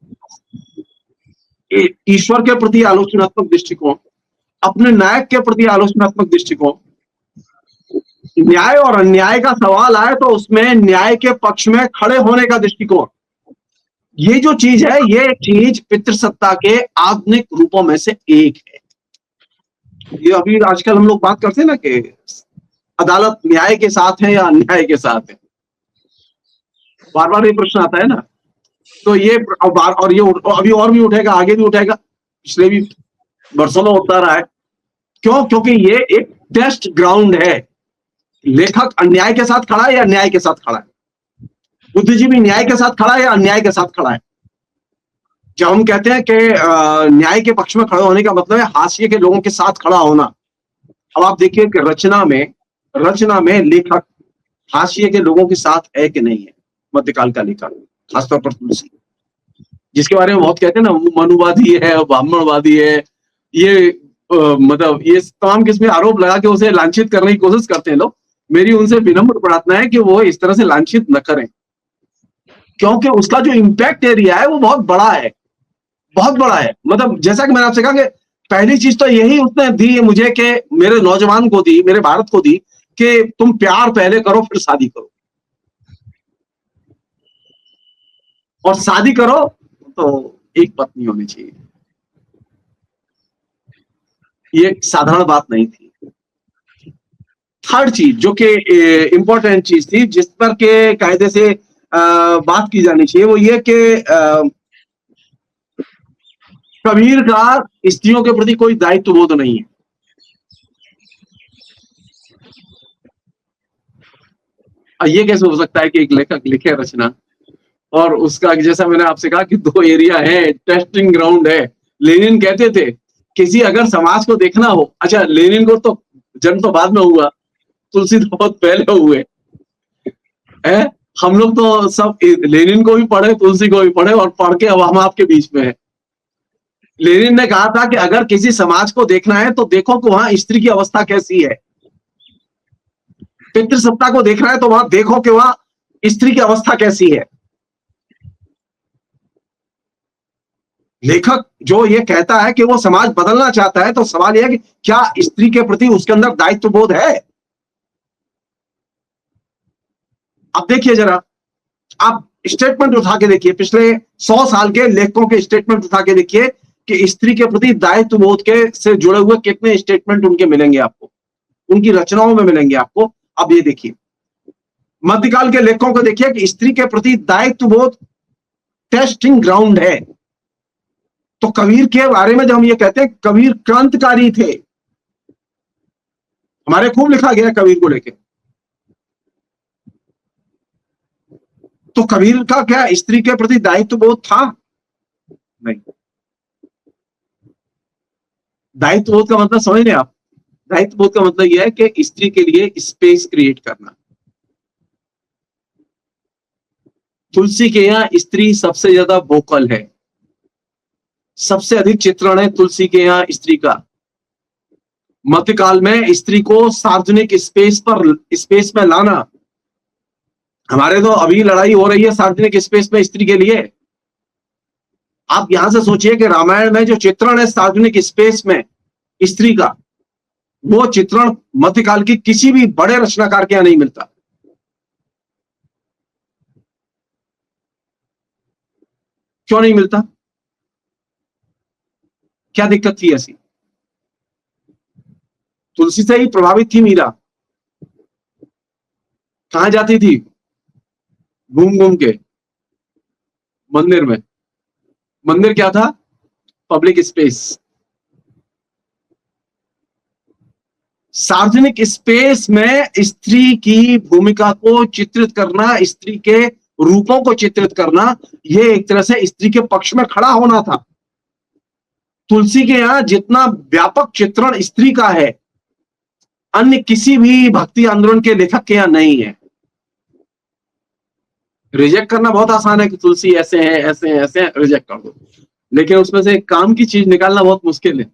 ईश्वर के प्रति आलोचनात्मक दृष्टिकोण, अपने नायक के प्रति आलोचनात्मक दृष्टिकोण, न्याय और अन्याय का सवाल आए तो उसमें न्याय के पक्ष में खड़े होने का दृष्टिकोण, ये जो चीज है, ये चीज पितृसत्ता के आधुनिक रूपों में से एक है। ये अभी आजकल हम लोग बात करते हैं ना कि अदालत न्याय के साथ है या अन्याय के साथ है, बार बार ये प्रश्न आता है ना। तो ये और ये अभी और भी उठेगा, आगे भी उठेगा, पिछले भी वर्षों में होता रहा है। क्यों? क्योंकि ये एक टेस्ट ग्राउंड है। लेखक अन्याय के साथ खड़ा है या न्याय के साथ खड़ा है, बुद्धिजीवी न्याय के साथ खड़ा है या अन्याय के साथ खड़ा है। जब हम कहते हैं कि न्याय के पक्ष में खड़े होने का मतलब है हाशिए के लोगों के साथ खड़ा होना। अब आप देखिए कि रचना में लेखक हाशिए के लोगों के साथ है कि नहीं है। मध्यकाल का लेखक, खासतौर पर तुलसी, जिसके बारे में बहुत कहते हैं ना, वो मनुवादी है, ब्राह्मणवादी है, ये मतलब ये तमाम किस्म के आरोप लगा के उसे लांछित करने की कोशिश करते हैं लोग। मेरी उनसे विनम्र प्रार्थना है कि वो इस तरह से लांछित न करें, क्योंकि उसका जो इम्पैक्ट एरिया है वो बहुत बड़ा है, बहुत बड़ा है। मतलब जैसा कि मैंने आपसे कहा कि पहली चीज तो यही उसने दी मुझे, कि मेरे नौजवान को दी, मेरे भारत को दी, कि तुम प्यार पहले करो फिर शादी करो, और शादी करो तो एक पत्नी होनी चाहिए। ये साधारण बात नहीं थी। थर्ड चीज जो कि इंपॉर्टेंट चीज थी, जिस पर के कायदे से बात की जानी चाहिए, वो ये कि कबीर का स्त्रियों के प्रति कोई दायित्व बोध नहीं है। ये कैसे हो सकता है कि एक लेखक लिखे रचना, और उसका जैसा मैंने आपसे कहा कि दो एरिया है, टेस्टिंग ग्राउंड है। लेनिन कहते थे किसी अगर समाज को देखना हो, अच्छा लेनिन को तो जन्म तो बाद में हुआ, तुलसी तो बहुत पहले हुए हैं। हम लोग तो सब लेनिन को भी पढ़े, तुलसी को भी पढ़े, और पढ़ के अब हम आपके बीच में है। लेनिन ने कहा था कि अगर किसी समाज को देखना है तो देखो कि वहां स्त्री की अवस्था कैसी है। पितृसत्ता को देखना है तो वहां देखो कि वहां स्त्री की अवस्था कैसी है। लेखक जो ये कहता है कि वो समाज बदलना चाहता है, तो सवाल यह है कि क्या स्त्री के प्रति उसके अंदर दायित्व बोध है। अब देखिए जरा, आप स्टेटमेंट उठा के देखिए, पिछले 100 साल के लेखकों के स्टेटमेंट उठा के देखिए कि स्त्री के प्रति दायित्व बोध के से जुड़े हुए कितने स्टेटमेंट उनके मिलेंगे आपको, उनकी रचनाओं में मिलेंगे आपको। अब ये देखिए, मध्यकाल के लेखकों को देखिए कि स्त्री के प्रति दायित्व बोध टेस्टिंग ग्राउंड है। तो कबीर के बारे में जब हम ये कहते हैं कबीर क्रांतिकारी थे, हमारे खूब लिखा गया कबीर को लेकर, तो कबीर का क्या स्त्री के प्रति दायित्व बोध था? नहीं। दायित्व बोध का मतलब समझ रहे आप? दायित्व बोध का मतलब यह है कि स्त्री के लिए स्पेस क्रिएट करना। तुलसी के यहां स्त्री सबसे ज्यादा वोकल है, सबसे अधिक चित्रण है तुलसी के यहां स्त्री का। मध्यकाल में स्त्री को सार्वजनिक स्पेस में लाना, हमारे तो अभी लड़ाई हो रही है सार्वजनिक स्पेस में स्त्री के लिए। आप यहां से सोचिए कि रामायण में जो चित्रण है सार्वजनिक स्पेस में स्त्री का, वो चित्रण मध्यकाल की किसी भी बड़े रचनाकार के यहां नहीं मिलता। क्यों नहीं मिलता? क्या दिक्कत थी ऐसी? तुलसी से ही प्रभावित थी मीरा। कहां जाती थी? घूम घूम के मंदिर में। मंदिर क्या था? Public space. सार्वजनिक स्पेस में स्त्री की भूमिका को चित्रित करना, स्त्री के रूपों को चित्रित करना, यह एक तरह से स्त्री के पक्ष में खड़ा होना था। तुलसी के यहां जितना व्यापक चित्रण स्त्री का है, अन्य किसी भी भक्ति आंदोलन के लेखक के यहां नहीं है। रिजेक्ट करना बहुत आसान है कि तुलसी ऐसे हैं, ऐसे हैं, ऐसे हैं, रिजेक्ट कर दो, लेकिन उसमें से काम की चीज निकालना बहुत मुश्किल है।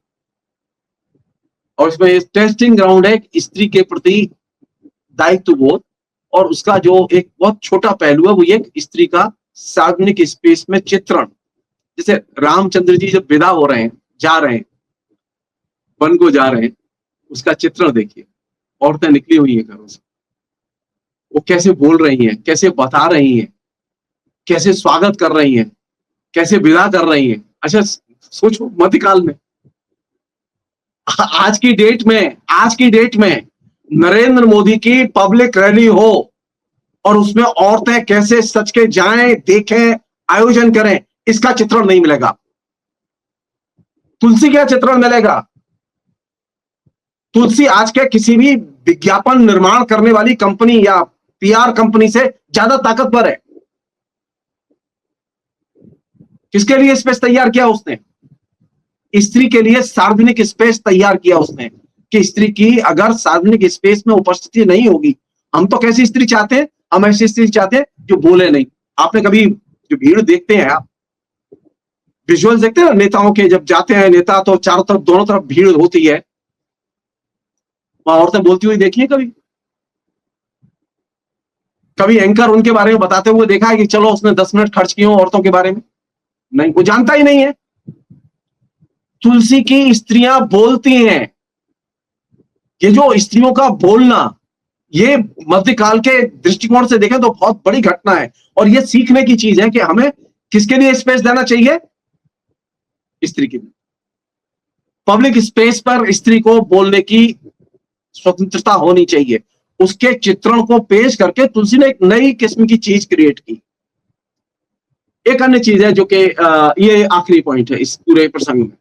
और इसमें टेस्टिंग ग्राउंड है स्त्री के प्रति दायित्व बोध, और उसका जो एक बहुत छोटा पहलू है वो ये स्त्री का सार्वजनिक स्पेस में चित्रण। जैसे रामचंद्र जी जब विदा हो रहे हैं, जा रहे हैं, वन को जा रहे हैं, उसका चित्रण देखिए, औरतें निकली हुई हैं घरों से, वो कैसे बोल रही हैं, कैसे बता रही हैं, कैसे स्वागत कर रही हैं, कैसे विदा कर रही हैं। अच्छा सोचो मध्यकाल में, आज की डेट में नरेंद्र मोदी की पब्लिक रैली हो और उसमें औरतें कैसे सच के जाएं, देखें, आयोजन करें, इसका चित्रण नहीं मिलेगा। तुलसी का चित्रण मिलेगा। तुलसी आज के किसी भी विज्ञापन निर्माण करने वाली कंपनी या पीआर कंपनी से ज्यादा ताकतवर है। किसके लिए स्पेस तैयार किया उसने? स्त्री के लिए सार्वजनिक स्पेस तैयार किया उसने, कि स्त्री की अगर सार्वजनिक स्पेस में उपस्थिति नहीं होगी, हम तो कैसी स्त्री चाहते हैं? हम ऐसी स्त्री चाहते हैं जो बोले नहीं। आपने कभी जो भीड़ देखते हैं, आप विजुअल देखते हैं नेताओं के, जब जाते हैं नेता तो चारों तरफ, दोनों तरफ भीड़ होती है, वहां औरतें बोलती हुई देखी है कभी? कभी एंकर उनके बारे में बताते हुए देखा है कि चलो उसने 10 मिनट खर्च किए औरतों के बारे में? नहीं, वो जानता ही नहीं है। तुलसी की स्त्रियां बोलती हैं। ये जो स्त्रियों का बोलना, ये मध्यकाल के दृष्टिकोण से देखें तो बहुत बड़ी घटना है, और ये सीखने की चीज है कि हमें किसके लिए स्पेस देना चाहिए? स्त्री के लिए। पब्लिक स्पेस पर स्त्री को बोलने की स्वतंत्रता होनी चाहिए। उसके चित्रण को पेश करके तुलसी ने एक नई किस्म की चीज क्रिएट की। एक अन्य चीज है जो कि ये आखिरी पॉइंट है इस पूरे प्रसंग में,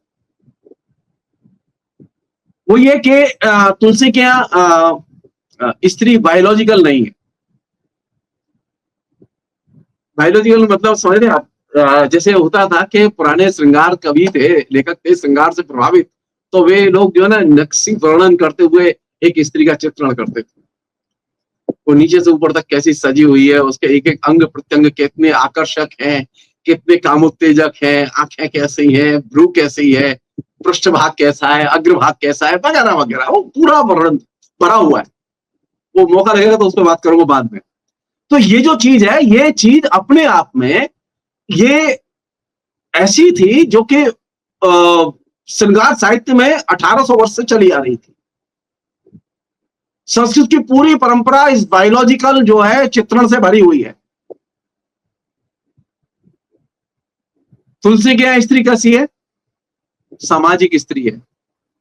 वो ये कि तुलसी के यहाँ स्त्री बायोलॉजिकल नहीं है। बायोलॉजिकल मतलब समझ रहे आप? जैसे होता था कि पुराने श्रृंगार कवि थे, लेखक थे श्रृंगार से प्रभावित, तो वे लोग जो है ना नक्शी वर्णन करते हुए एक स्त्री का चित्रण करते थे। वो नीचे से ऊपर तक कैसी सजी हुई है, उसके एक एक अंग प्रत्यंग कितने आकर्षक हैं, कितने कामोत्तेजक हैं, आंखें कैसी हैं, भ्रू कैसी है, पृष्ठभाग कैसा है, अग्रभाग कैसा है, वगैरह वगैरह, वो पूरा वर्णन भरा हुआ है। वो मौका लगेगा तो उस पर बात करूंगा बाद में। तो ये जो चीज है, ये चीज अपने आप में ये ऐसी थी जो कि श्रृंगार साहित्य में 1800 वर्ष से चली आ रही थी। संस्कृत की पूरी परंपरा इस बायोलॉजिकल जो है चित्रण से भरी हुई है। तुलसी के यहाँ स्त्री कैसी है? सामाजिक स्त्री है,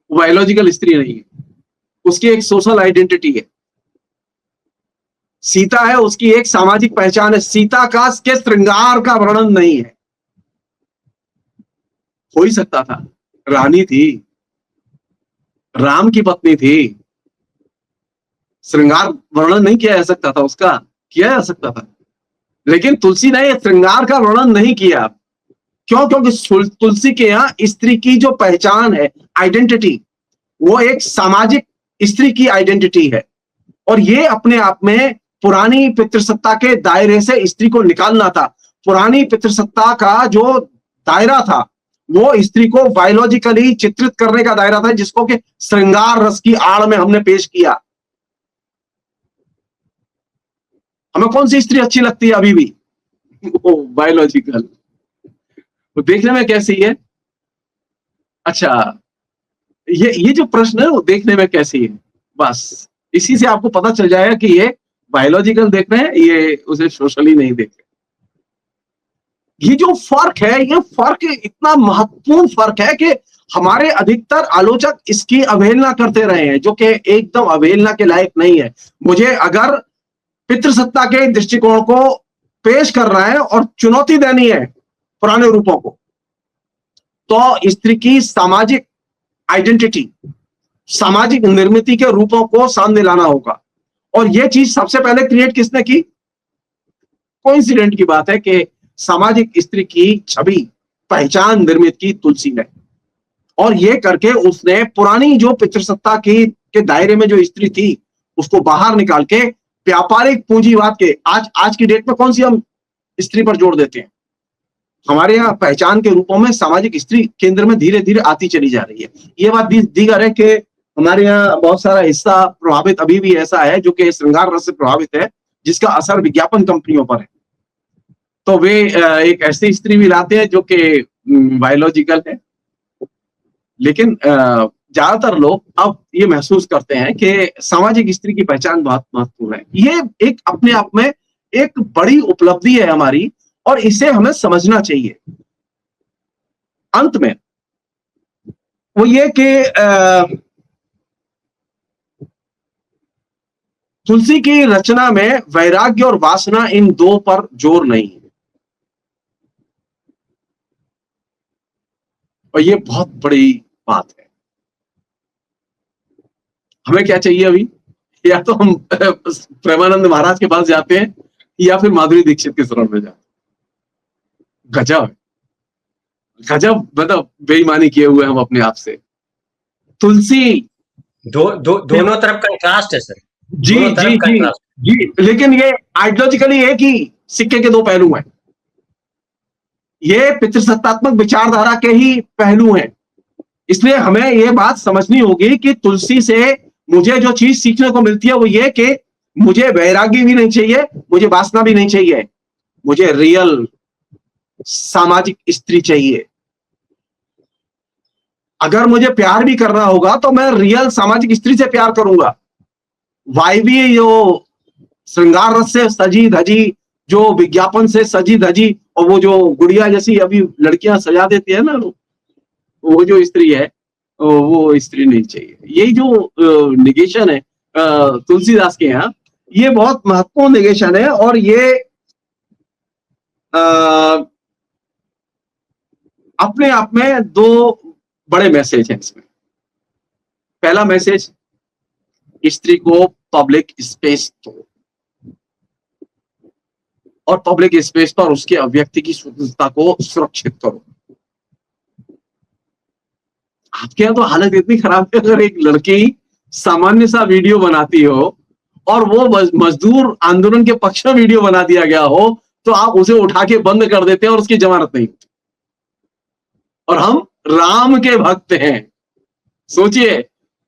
बायोलॉजिकल स्त्री नहीं है। उसकी एक सोशल आइडेंटिटी है। सीता है, उसकी एक सामाजिक पहचान है। सीता का के श्रृंगार का वर्णन नहीं है। हो ही सकता था, रानी थी, राम की पत्नी थी, श्रृंगार वर्णन नहीं किया जा सकता था उसका? किया जा सकता था। लेकिन तुलसी ने श्रृंगार का वर्णन नहीं किया। क्यों? क्योंकि तुलसी के यहाँ स्त्री की जो पहचान है, आइडेंटिटी, वो एक सामाजिक स्त्री की आइडेंटिटी है। और ये अपने आप में पुरानी पितृसत्ता के दायरे से स्त्री को निकालना था। पुरानी पितृसत्ता का जो दायरा था वो स्त्री को बायोलॉजिकली चित्रित करने का दायरा था, जिसको कि श्रृंगार रस की आड़ में हमने पेश किया। हमें कौन सी स्त्री अच्छी लगती है अभी भी? वो बायोलॉजिकल। वो देखने में कैसी है? अच्छा, ये जो प्रश्न है वो देखने में कैसी है, बस इसी से आपको पता चल जाएगा कि ये बायोलॉजिकल देख रहे हैं, ये उसे सोशली नहीं देख रहे। ये जो फर्क है, ये फर्क इतना महत्वपूर्ण फर्क है कि हमारे अधिकतर आलोचक इसकी अवहेलना करते रहे हैं, जो कि एकदम अवहेलना के लायक नहीं है। मुझे अगर पितृसत्ता के दृष्टिकोण को पेश करना है और चुनौती देनी है पुराने रूपों को, तो स्त्री की सामाजिक आइडेंटिटी, सामाजिक निर्मिति के रूपों को सामने लाना होगा। और यह चीज सबसे पहले क्रिएट किसने की? कोइंसिडेंट की बात है कि सामाजिक स्त्री की छवि, पहचान निर्मित की तुलसी ने। और यह करके उसने पुरानी जो पितृसत्ता की के दायरे में जो स्त्री थी उसको बाहर निकाल के व्यापारिक पूंजीवाद के, आज की डेट में कौन सी हम स्त्री पर जोर देते हैं? हमारे यहाँ पहचान के रूपों में सामाजिक स्त्री केंद्र में धीरे धीरे आती चली जा रही है। ये बात दीगर है कि हमारे यहाँ बहुत सारा हिस्सा प्रभावित अभी भी ऐसा है जो कि श्रृंगार रस से प्रभावित है, जिसका असर विज्ञापन कंपनियों पर है। तो वे एक ऐसी स्त्री भी लाते हैं जो कि बायोलॉजिकल है, लेकिन ज्यादातर लोग अब ये महसूस करते हैं कि सामाजिक स्त्री की पहचान बहुत महत्वपूर्ण है। ये एक अपने आप में एक बड़ी उपलब्धि है हमारी, और इसे हमें समझना चाहिए। अंत में वो ये कि तुलसी की रचना में वैराग्य और वासना, इन दो पर जोर नहीं है, और ये बहुत बड़ी बात है। हमें क्या चाहिए अभी? या तो हम प्रेमानंद महाराज के पास जाते हैं, या फिर माधुरी दीक्षित के शरण में जाते हैं। गजब गजब, मतलब बेईमानी किए हुए हम अपने आप से। तुलसी दोनों तरफ कंट्रास्ट है सर, जी दोनों तरफ जी जी कंट्रास्ट। जी, लेकिन ये आइडियोलॉजिकली एक ही सिक्के के दो पहलू हैं। ये पितृसत्तात्मक विचारधारा के ही पहलू हैं। इसलिए हमें ये बात समझनी होगी कि तुलसी से मुझे जो चीज सीखने को मिलती है वो ये कि मुझे वैराग्य भी नहीं चाहिए, मुझे वासना भी नहीं चाहिए, मुझे रियल सामाजिक स्त्री चाहिए। अगर मुझे प्यार भी करना होगा तो मैं रियल सामाजिक स्त्री से प्यार करूंगा। वायवी जो श्रृंगार रस से सजी धजी, जो विज्ञापन से सजी धजी, और वो जो गुड़िया जैसी अभी लड़कियां सजा देती है ना, वो जो स्त्री है, वो स्त्री नहीं चाहिए। यही जो निगेशन है तुलसीदास के यहाँ, ये बहुत महत्वपूर्ण निगेशन है। और ये अपने आप में दो बड़े मैसेज हैं इसमें। पहला मैसेज, स्त्री को पब्लिक स्पेस दो, और पब्लिक स्पेस पर उसके अभिव्यक्ति की स्वतंत्रता को सुरक्षित करो। आपके यहाँ तो हालत इतनी खराब है, अगर एक लड़की सामान्य सा वीडियो बनाती हो और वो मजदूर आंदोलन के पक्ष में वीडियो बना दिया गया हो, तो आप उसे उठा के बंद कर देते हैं और उसकी जमानत नहीं होती। और हम राम के भक्त हैं। सोचिए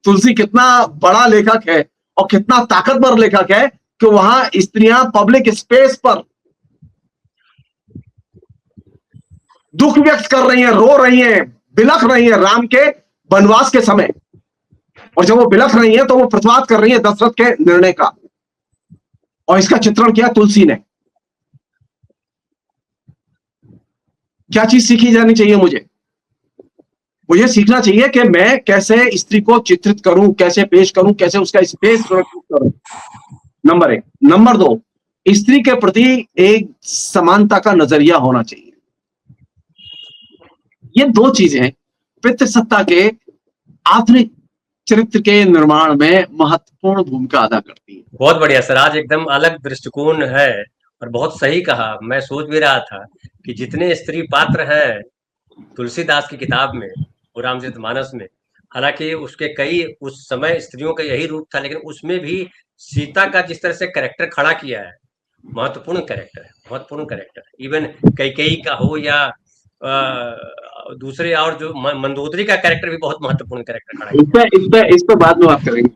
तुलसी कितना बड़ा लेखक है और कितना ताकतवर लेखक है कि वहां स्त्रियां पब्लिक स्पेस पर दुख व्यक्त कर रही हैं, रो रही हैं, बिलख रही हैं राम के वनवास के समय। और जब वो बिलख रही हैं तो वो प्रतिवाद कर रही हैं दशरथ के निर्णय का, और इसका चित्रण किया तुलसी ने। क्या चीज सीखी जानी चाहिए मुझे? मुझे सीखना चाहिए कि मैं कैसे स्त्री को चित्रित करूं, कैसे पेश करूं, कैसे उसका स्पेस सुरक्षित करूं। नंबर एक। नंबर दो, स्त्री के प्रति एक समानता का नजरिया होना चाहिए। ये दो चीजें पितृसत्ता के आधुनिक चरित्र के निर्माण में महत्वपूर्ण भूमिका अदा करती है। बहुत बढ़िया सर, आज एकदम अलग दृष्टिकोण है और बहुत सही कहा। मैं सोच भी रहा था कि जितने स्त्री पात्र हैं तुलसीदास की किताब में और रामचरितमानस में, हालांकि उसके कई उस समय स्त्रियों का यही रूप था, लेकिन उसमें भी सीता का जिस तरह से कैरेक्टर खड़ा किया है, महत्वपूर्ण कैरेक्टर है, महत्वपूर्ण कैरेक्टर है। इवन कैकेयी का हो या दूसरे और जो मंदोदरी का कैरेक्टर भी बहुत महत्वपूर्ण कैरेक्टर खड़ा किया। इस पे बाद में बात करेंगे।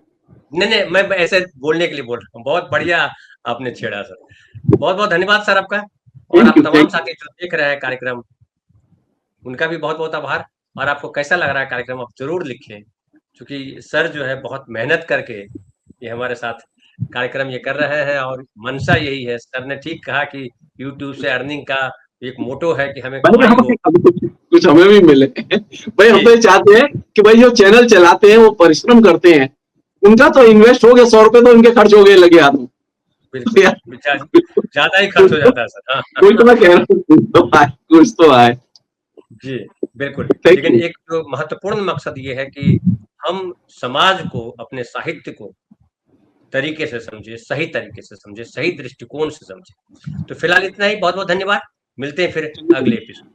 नहीं, मैं ऐसे बोलने के लिए बोल रहा हूँ। बहुत बढ़िया आपने छेड़ा सर। बहुत बहुत धन्यवाद सर आपका, और आप तमाम साथी जो देख रहे हैं कार्यक्रम, उनका भी बहुत बहुत आभार। और आपको कैसा लग रहा है कार्यक्रम, आप जरूर लिखें, क्योंकि सर जो है बहुत मेहनत करके ये हमारे साथ कार्यक्रम ये कर रहे हैं, और मंशा यही है। सर ने ठीक कहा कि यूट्यूब से अर्निंग का एक मोटो है कि हमें कमाई हो, कुछ हमें भी मिले। भाई हम तो चाहते हैं कि भाई जो चैनल चलाते हैं वो परिश्रम करते हैं, उनका तो इन्वेस्ट हो गया, 100 रुपए तो उनके खर्च हो गए लगे हाथों। बिल्कुल ज्यादा ही खर्च हो जाता है सर। कोई तो मैं कह रहा हूँ कुछ तो आए जी बिल्कुल। लेकिन एक जो महत्वपूर्ण मकसद ये है कि हम समाज को, अपने साहित्य को तरीके से समझे, सही तरीके से समझे, सही दृष्टिकोण से समझे। तो फिलहाल इतना ही। बहुत बहुत धन्यवाद, मिलते हैं फिर अगले एपिसोड।